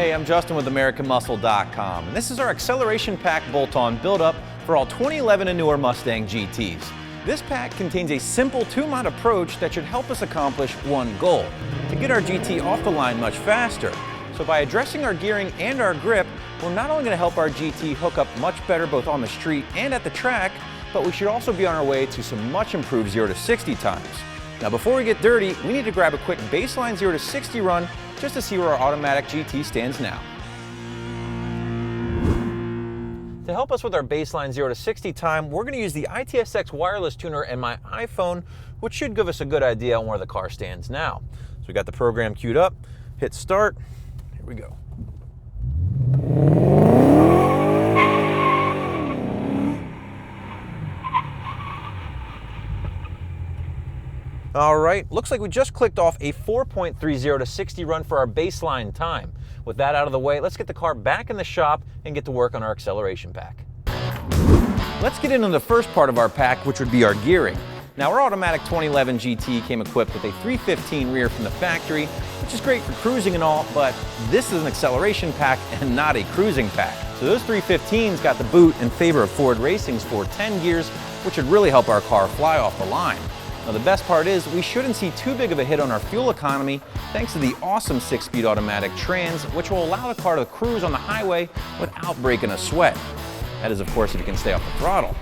Hey, I'm Justin with AmericanMuscle.com, and this is our acceleration pack bolt-on build-up for all 2011 and newer Mustang GTs. This pack contains a simple two-mod approach that should help us accomplish one goal: to get our GT off the line much faster. So by addressing our gearing and our grip, we're not only going to help our GT hook up much better both on the street and at the track, but we should also be on our way to some much improved 0 to 60 times. Now before we get dirty, we need to grab a quick baseline 0 to 60 run just to see where our automatic GT stands now. To help us with our baseline 0 to 60 time, we're going to use the ITSX wireless tuner and my iPhone, which should give us a good idea on where the car stands now. So we got the program queued up, hit start, here we go. All right, looks like we just clicked off a 4.30 to 60 run for our baseline time. With that out of the way, let's get the car back in the shop and get to work on our acceleration pack. Let's get into the first part of our pack, which would be our gearing. Now, our automatic 2011 GT came equipped with a 315 rear from the factory, which is great for cruising and all, but this is an acceleration pack and not a cruising pack. So those 315s got the boot in favor of Ford Racing's 410 gears, which would really help our car fly off the line. Now the best part is we shouldn't see too big of a hit on our fuel economy thanks to the awesome 6-speed automatic trans, which will allow the car to cruise on the highway without breaking a sweat. That is, of course, if you can stay off the throttle.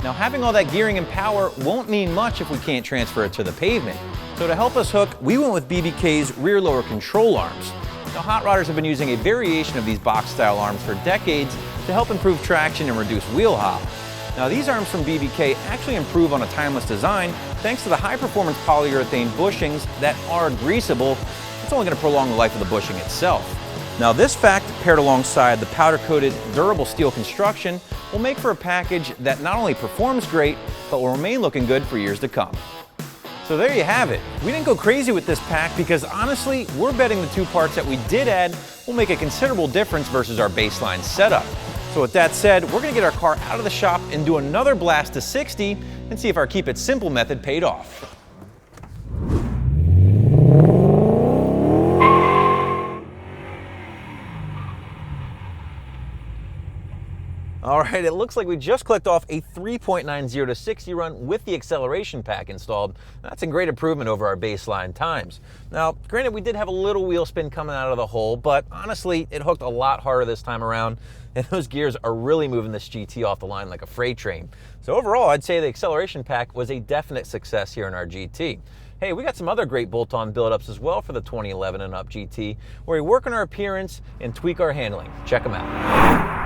Now having all that gearing and power won't mean much if we can't transfer it to the pavement. So to help us hook, we went with BBK's rear lower control arms. Now hot rodders have been using a variation of these box style arms for decades to help improve traction and reduce wheel hop. Now these arms from BBK actually improve on a timeless design thanks to the high performance polyurethane bushings that are greasable. It's only going to prolong the life of the bushing itself. Now this fact, paired alongside the powder coated durable steel construction, will make for a package that not only performs great, but will remain looking good for years to come. So there you have it. We didn't go crazy with this pack because honestly, we're betting the two parts that we did add will make a considerable difference versus our baseline setup. So with that said, we're going to get our car out of the shop and do another blast to 60 and see if our keep it simple method paid off. All right, it looks like we just clicked off a 3.90 to 60 run with the acceleration pack installed. That's a great improvement over our baseline times. Now, granted, we did have a little wheel spin coming out of the hole, but honestly, it hooked a lot harder this time around, and those gears are really moving this GT off the line like a freight train. So overall, I'd say the acceleration pack was a definite success here in our GT. Hey, we got some other great bolt-on build-ups as well for the 2011 and up GT, where we work on our appearance and tweak our handling. Check them out.